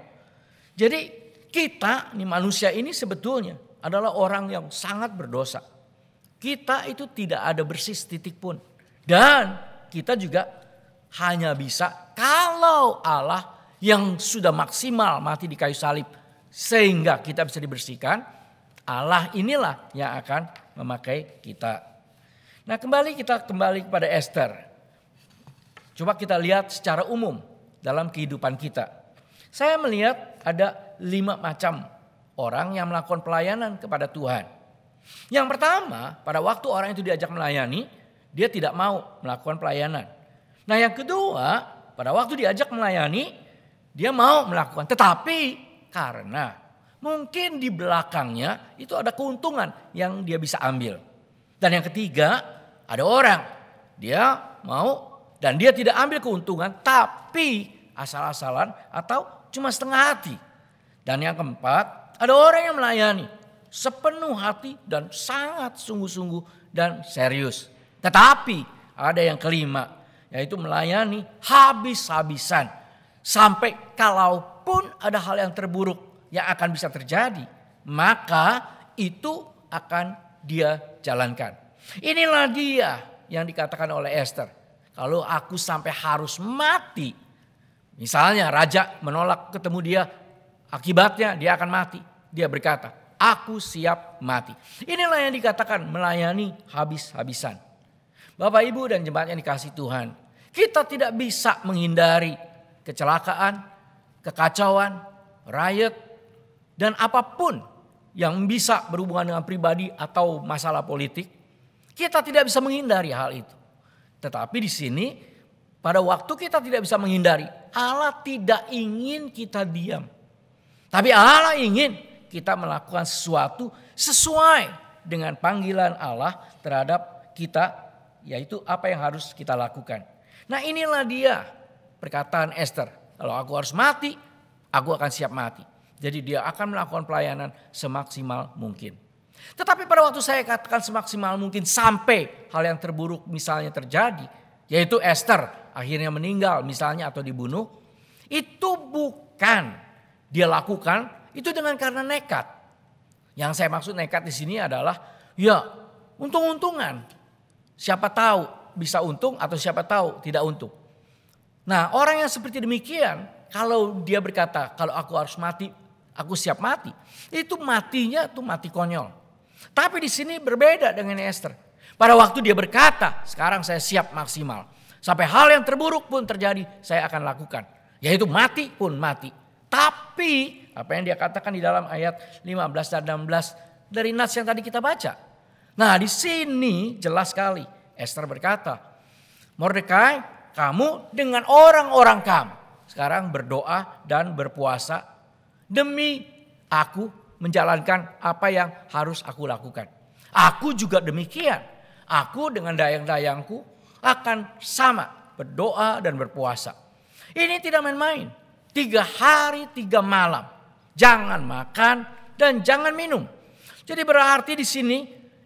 Jadi kita nih manusia ini sebetulnya adalah orang yang sangat berdosa. Kita itu tidak ada bersih setitik pun. Dan kita juga hanya bisa kalau Allah yang sudah maksimal mati di kayu salib sehingga kita bisa dibersihkan, Allah inilah yang akan memakai kita. Nah kita kembali kepada Esther. Coba kita lihat secara umum dalam kehidupan kita. Saya melihat ada 5 macam orang yang melakukan pelayanan kepada Tuhan. Yang pertama, pada waktu orang itu diajak melayani, dia tidak mau melakukan pelayanan. Nah yang kedua, pada waktu diajak melayani, dia mau melakukan. Tetapi karena mungkin di belakangnya itu ada keuntungan yang dia bisa ambil. Dan yang ketiga, ada orang dia mau dan dia tidak ambil keuntungan tapi asal-asalan atau cuma setengah hati. Dan yang keempat, ada orang yang melayani sepenuh hati dan sangat sungguh-sungguh dan serius. Tetapi ada yang kelima, yaitu melayani habis-habisan. Sampai kalaupun ada hal yang terburuk yang akan bisa terjadi, maka itu akan dia jalankan. Inilah dia yang dikatakan oleh Esther. Kalau aku sampai harus mati, misalnya raja menolak ketemu dia, akibatnya dia akan mati. Dia berkata, aku siap mati. Inilah yang dikatakan melayani habis-habisan. Bapak, Ibu, dan jemaat yang dikasihi Tuhan, kita tidak bisa menghindari kecelakaan, kekacauan, riot, dan apapun yang bisa berhubungan dengan pribadi atau masalah politik. Kita tidak bisa menghindari hal itu. Tetapi di sini pada waktu kita tidak bisa menghindari, Allah tidak ingin kita diam. Tapi Allah ingin kita melakukan sesuatu sesuai dengan panggilan Allah terhadap kita, yaitu apa yang harus kita lakukan. Nah, inilah dia perkataan Esther. Kalau aku harus mati, aku akan siap mati. Jadi dia akan melakukan pelayanan semaksimal mungkin. Tetapi pada waktu saya katakan semaksimal mungkin sampai hal yang terburuk misalnya terjadi, yaitu Esther akhirnya meninggal misalnya atau dibunuh, itu bukan dia lakukan itu dengan karena nekat. Yang saya maksud nekat di sini adalah ya untung-untungan. Siapa tahu bisa untung atau siapa tahu tidak untung. Nah, orang yang seperti demikian, kalau dia berkata kalau aku harus mati, aku siap mati, itu matinya tuh mati konyol. Tapi di sini berbeda dengan Esther. Pada waktu dia berkata, sekarang saya siap maksimal. Sampai hal yang terburuk pun terjadi, saya akan lakukan. Yaitu mati pun mati. Tapi apa yang dia katakan di dalam ayat 15 dan 16 dari nas yang tadi kita baca. Nah, di sini jelas sekali Esther berkata, Mordekai, kamu dengan orang-orang kamu sekarang berdoa dan berpuasa demi aku menjalankan apa yang harus aku lakukan. Aku juga demikian. Aku dengan dayang-dayangku akan sama berdoa dan berpuasa. Ini tidak main-main. 3 hari 3 malam. Jangan makan dan jangan minum. Jadi berarti di sini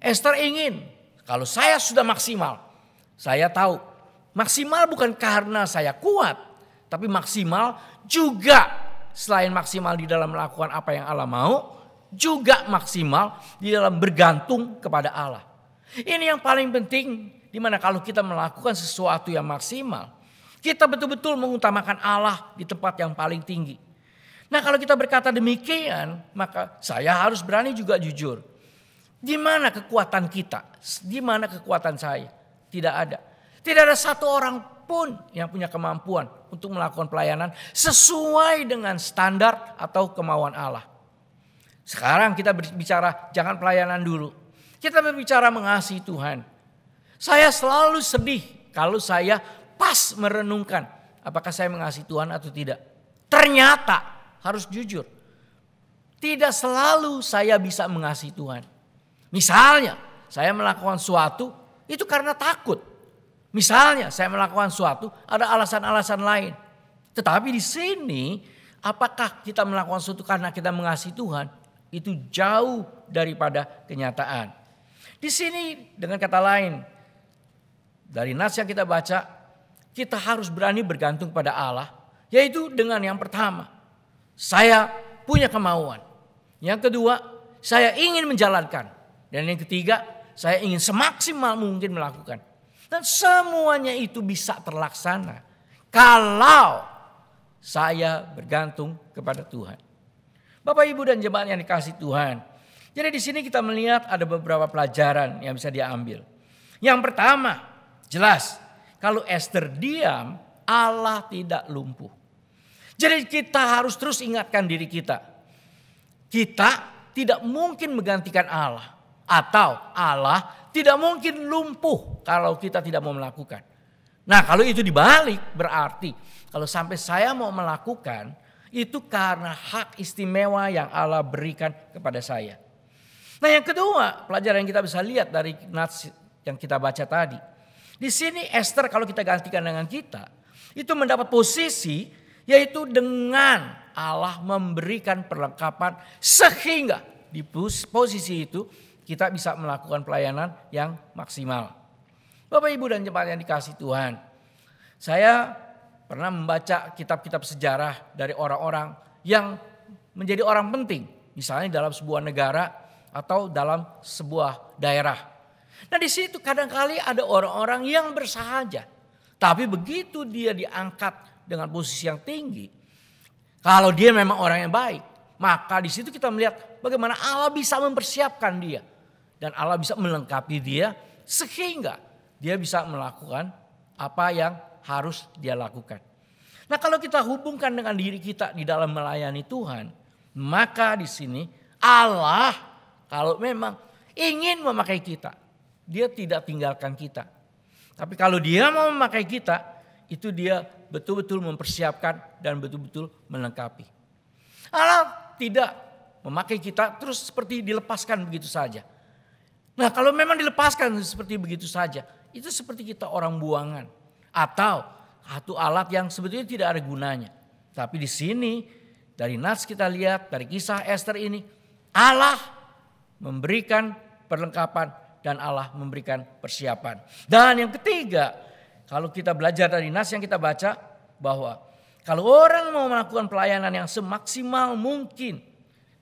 Esther ingin kalau saya sudah maksimal. Saya tahu maksimal bukan karena saya kuat. Tapi maksimal juga selain maksimal di dalam melakukan apa yang Allah mau. Juga maksimal di dalam bergantung kepada Allah. Ini yang paling penting, dimana kalau kita melakukan sesuatu yang maksimal, kita betul-betul mengutamakan Allah di tempat yang paling tinggi. Nah, kalau kita berkata demikian, maka saya harus berani juga jujur. Di mana kekuatan kita? Di mana kekuatan saya? Tidak ada. Tidak ada satu orang pun yang punya kemampuan untuk melakukan pelayanan sesuai dengan standar atau kemauan Allah. Sekarang kita berbicara jangan pelayanan dulu. Kita berbicara mengasihi Tuhan. Saya selalu sedih kalau saya pas merenungkan apakah saya mengasihi Tuhan atau tidak. Ternyata harus jujur. Tidak selalu saya bisa mengasihi Tuhan. Misalnya saya melakukan sesuatu itu karena takut. Misalnya saya melakukan sesuatu ada alasan-alasan lain. Tetapi di sini apakah kita melakukan sesuatu karena kita mengasihi Tuhan? Itu jauh daripada kenyataan. Di sini dengan kata lain, dari nas yang kita baca, kita harus berani bergantung pada Allah. Yaitu dengan yang pertama, saya punya kemauan. Yang kedua, saya ingin menjalankan. Dan yang ketiga, saya ingin semaksimal mungkin melakukan. Dan semuanya itu bisa terlaksana kalau saya bergantung kepada Tuhan. Bapak, Ibu, dan jemaat yang dikasihi Tuhan. Jadi di sini kita melihat ada beberapa pelajaran yang bisa diambil. Yang pertama, jelas kalau Esther diam, Allah tidak lumpuh. Jadi kita harus terus ingatkan diri kita. Kita tidak mungkin menggantikan Allah. Atau Allah tidak mungkin lumpuh kalau kita tidak mau melakukan. Nah, kalau itu dibalik berarti kalau sampai saya mau melakukan, Itu karena hak istimewa yang Allah berikan kepada saya. Nah, yang kedua, pelajaran yang kita bisa lihat dari nats yang kita baca tadi. Di sini Esther kalau kita gantikan dengan kita, itu mendapat posisi yaitu dengan Allah memberikan perlengkapan sehingga di posisi itu kita bisa melakukan pelayanan yang maksimal. Bapak, Ibu, dan jemaat yang dikasihi Tuhan, saya pernah membaca kitab-kitab sejarah dari orang-orang yang menjadi orang penting, misalnya dalam sebuah negara atau dalam sebuah daerah. Nah, di situ kadang-kali ada orang-orang yang bersahaja, tapi begitu dia diangkat dengan posisi yang tinggi, kalau dia memang orang yang baik, maka di situ kita melihat bagaimana Allah bisa mempersiapkan dia dan Allah bisa melengkapi dia sehingga dia bisa melakukan apa yang harus dia lakukan. Nah, kalau kita hubungkan dengan diri kita di dalam melayani Tuhan, maka di sini Allah kalau memang ingin memakai kita, dia tidak tinggalkan kita. Tapi kalau dia mau memakai kita, itu dia betul-betul mempersiapkan dan betul-betul melengkapi. Allah tidak memakai kita terus seperti dilepaskan begitu saja. Nah, kalau memang dilepaskan seperti begitu saja, itu seperti kita orang buangan atau satu alat yang sebetulnya tidak ada gunanya. Tapi di sini dari nats kita lihat dari kisah Esther ini, Allah memberikan perlengkapan dan Allah memberikan persiapan. Dan yang ketiga, kalau kita belajar dari nats yang kita baca, bahwa kalau orang mau melakukan pelayanan yang semaksimal mungkin,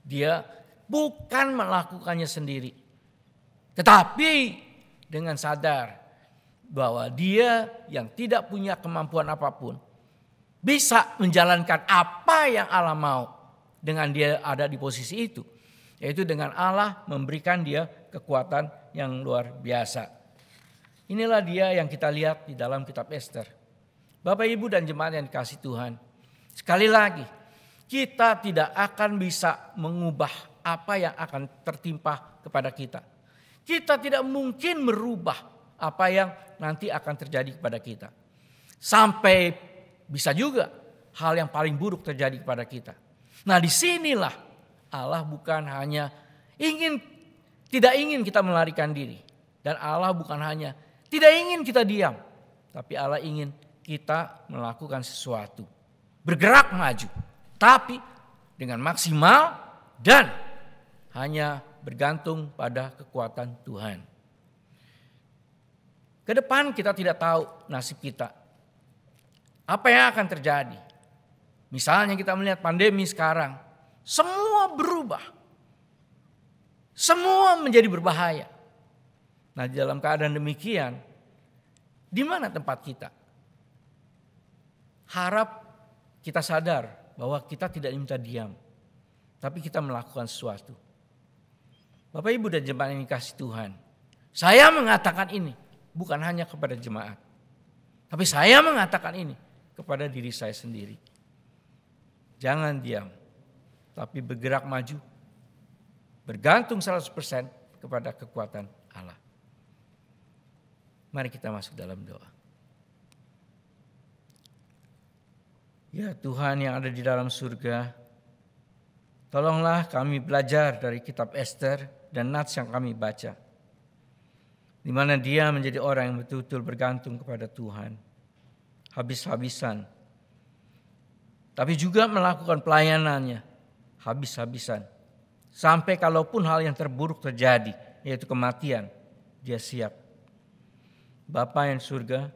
dia bukan melakukannya sendiri, tetapi dengan sadar bahwa dia yang tidak punya kemampuan apapun bisa menjalankan apa yang Allah mau dengan dia ada di posisi itu. Yaitu dengan Allah memberikan dia kekuatan yang luar biasa. Inilah dia yang kita lihat di dalam kitab Esther. Bapak, Ibu, dan jemaat yang dikasihi Tuhan. Sekali lagi, kita tidak akan bisa mengubah apa yang akan tertimpa kepada kita. Kita tidak mungkin merubah apa yang nanti akan terjadi kepada kita. Sampai bisa juga hal yang paling buruk terjadi kepada kita. Nah, disinilah Allah bukan hanya tidak ingin kita melarikan diri. Dan Allah bukan hanya tidak ingin kita diam. Tapi Allah ingin kita melakukan sesuatu. Bergerak maju. Tapi dengan maksimal dan hanya bergantung pada kekuatan Tuhan. Ke depan kita tidak tahu nasib kita. Apa yang akan terjadi? Misalnya kita melihat pandemi sekarang. Semua berubah. Semua menjadi berbahaya. Nah, di dalam keadaan demikian, di mana tempat kita? Harap kita sadar bahwa kita tidak diminta diam. Tapi kita melakukan sesuatu. Bapak, Ibu, dan jemaat yang dikasihi Tuhan. Saya mengatakan ini bukan hanya kepada jemaat. Tapi saya mengatakan ini kepada diri saya sendiri. Jangan diam. Tapi bergerak maju. Bergantung 100% kepada kekuatan Allah. Mari kita masuk dalam doa. Ya Tuhan yang ada di dalam surga, tolonglah kami belajar dari kitab Esther dan nats yang kami baca. Di mana dia menjadi orang yang betul-betul bergantung kepada Tuhan. Habis-habisan. Tapi juga melakukan pelayanannya habis-habisan. Sampai kalaupun hal yang terburuk terjadi, yaitu kematian, dia siap. Bapa yang surga,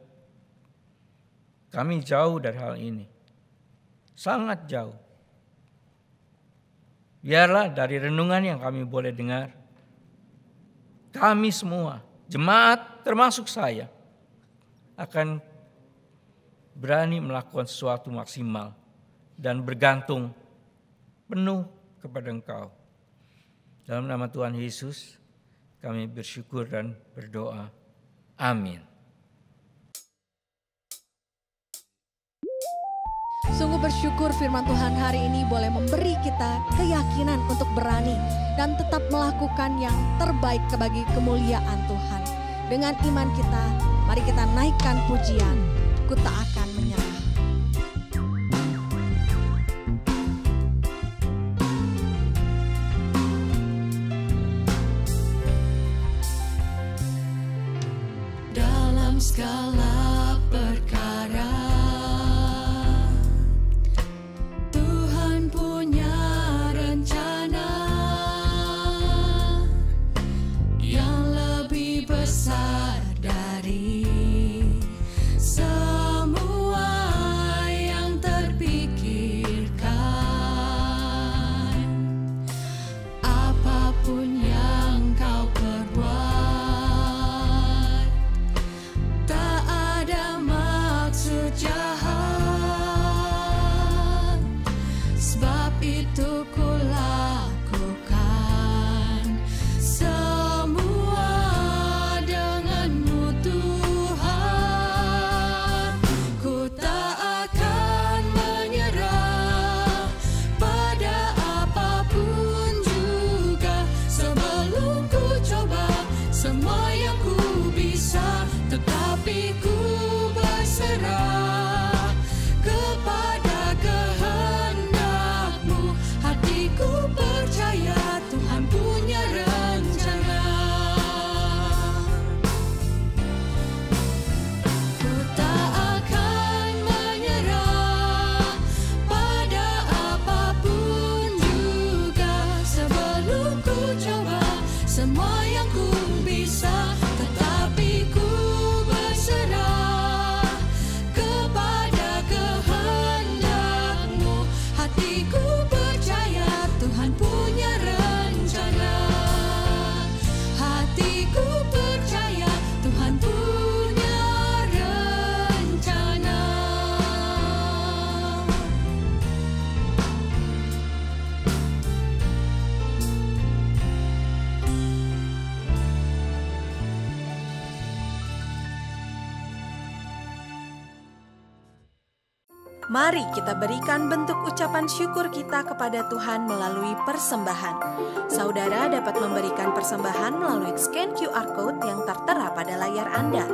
kami jauh dari hal ini. Sangat jauh. Biarlah dari renungan yang kami boleh dengar, kami semua, jemaat termasuk saya, akan berani melakukan sesuatu maksimal dan bergantung penuh kepada Engkau. Dalam nama Tuhan Yesus, kami bersyukur dan berdoa. Amin. Sungguh bersyukur firman Tuhan hari ini boleh memberi kita keyakinan untuk berani dan tetap melakukan yang terbaik bagi kemuliaan Tuhan. Dengan iman kita, mari kita naikkan pujian. Ku tak akan menyerah. segala perkara. Tuhan punya rencana yang lebih besar dari semua yang terpikirkan. Apapun yang kau perbuat, tak ada maksud jahat. Sebab itu ku lakukan semua denganmu Tuhan. Ku tak akan menyerah pada apapun juga, sebelum ku coba semua yang ku bisa. Tetapi ku berserah kepada kehendak-Mu. Hatiku percaya Tuhan punya rencana. Ku tak akan menyerah pada apapun juga, sebelum ku coba semua yang ku bisa. Tetapi ku berserah kepada kehendak-Mu. Hatiku percaya Tuhan punya rencana. Hatiku percaya Tuhan punya rencana. Mari kita berikan bentuk ucapan syukur kita kepada Tuhan melalui persembahan. Saudara dapat memberikan persembahan melalui scan QR Code yang tertera pada layar Anda.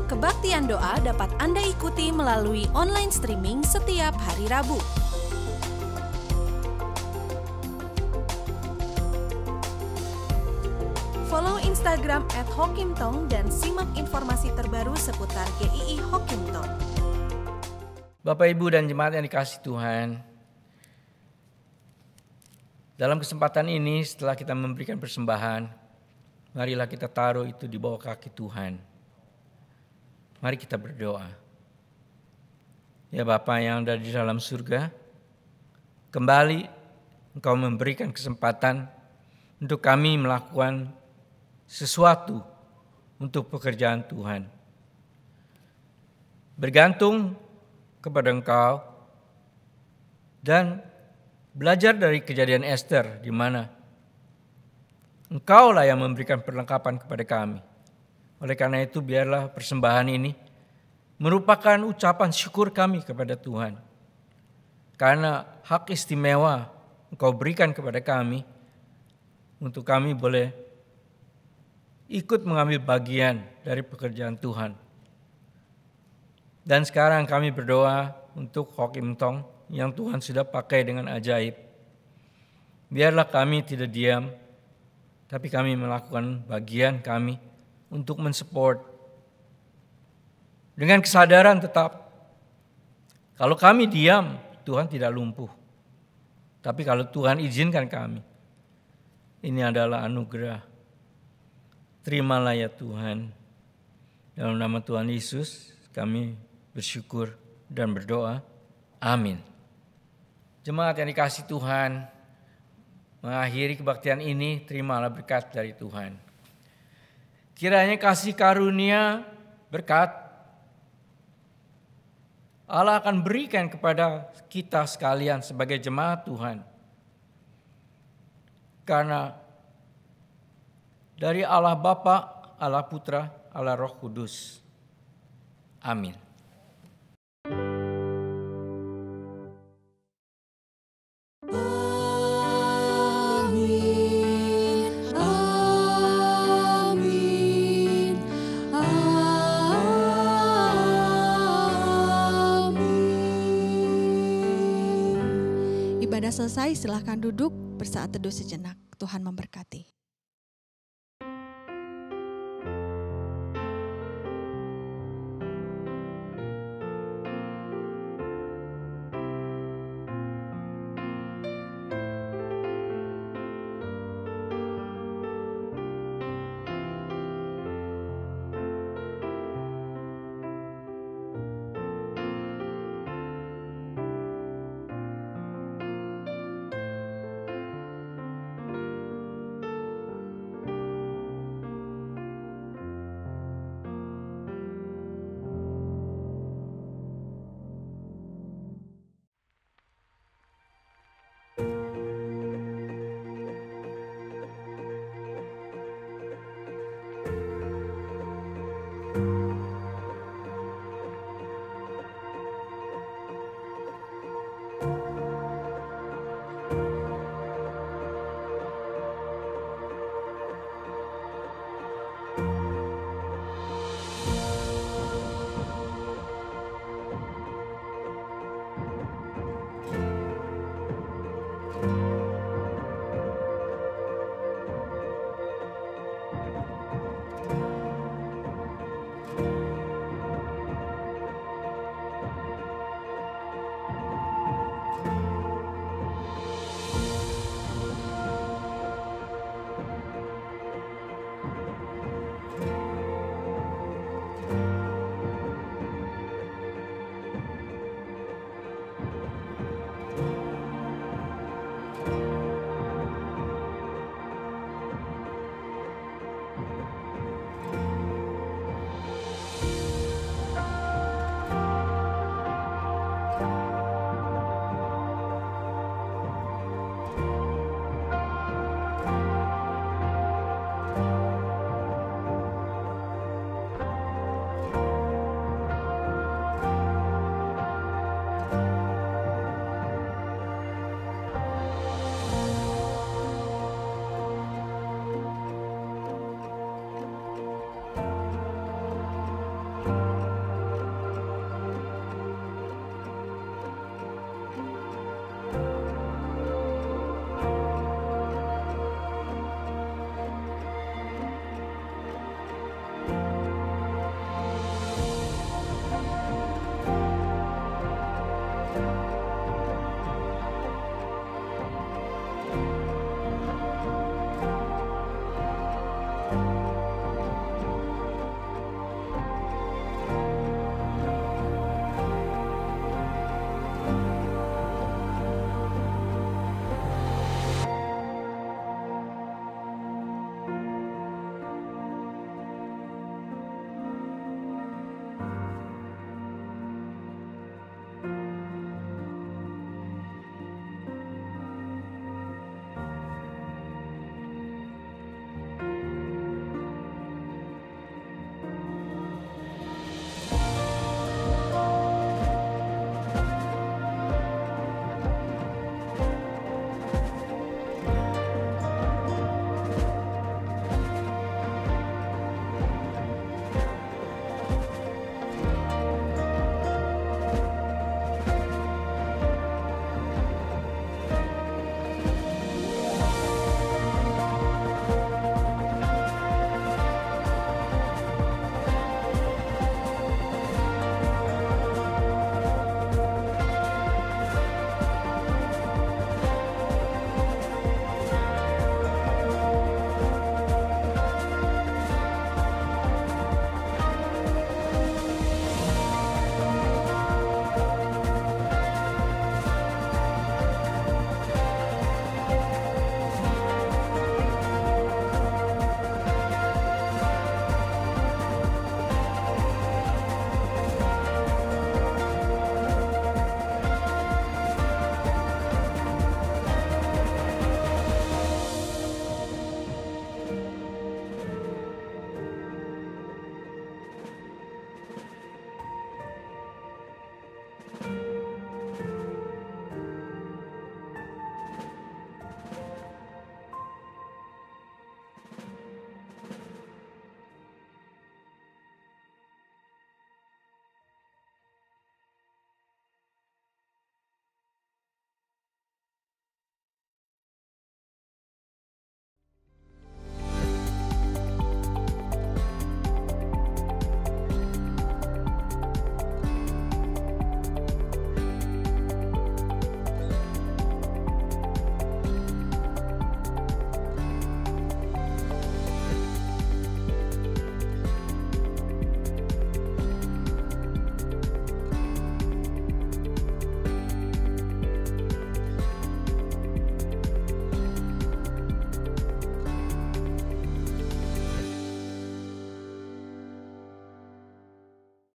Kebaktian doa dapat Anda ikuti melalui online streaming setiap hari Rabu. Follow Instagram @hokimtong dan simak informasi terbaru seputar GII Hokimtong. Bapak, Ibu, dan jemaat yang dikasihi Tuhan, dalam kesempatan ini setelah kita memberikan persembahan, marilah kita taruh itu di bawah kaki Tuhan. Mari kita berdoa. Ya Bapa yang ada di dalam surga, kembali Engkau memberikan kesempatan untuk kami melakukan sesuatu untuk pekerjaan Tuhan. Bergantung kepada Engkau dan belajar dari kejadian Esther, di mana Engkaulah yang memberikan perlengkapan kepada kami. Oleh karena itu biarlah persembahan ini merupakan ucapan syukur kami kepada Tuhan. Karena hak istimewa Engkau berikan kepada kami untuk kami boleh ikut mengambil bagian dari pekerjaan Tuhan. Dan sekarang kami berdoa untuk Hokimtong yang Tuhan sudah pakai dengan ajaib. Biarlah kami tidak diam, tapi kami melakukan bagian kami untuk mensupport dengan kesadaran tetap. Kalau kami diam, Tuhan tidak lumpuh. Tapi kalau Tuhan izinkan kami, ini adalah anugerah. Terimalah ya Tuhan. Dalam nama Tuhan Yesus kami bersyukur dan berdoa. Amin. Jemaat yang dikasihi Tuhan, mengakhiri kebaktian ini, terimalah berkat dari Tuhan. Kiranya kasih karunia berkat Allah akan berikan kepada kita sekalian sebagai jemaat Tuhan. karena dari Allah Bapa, Allah Putra, Allah Roh Kudus. Amin. Ibadah selesai, silahkan duduk bersaat teduh sejenak. Tuhan memberkati.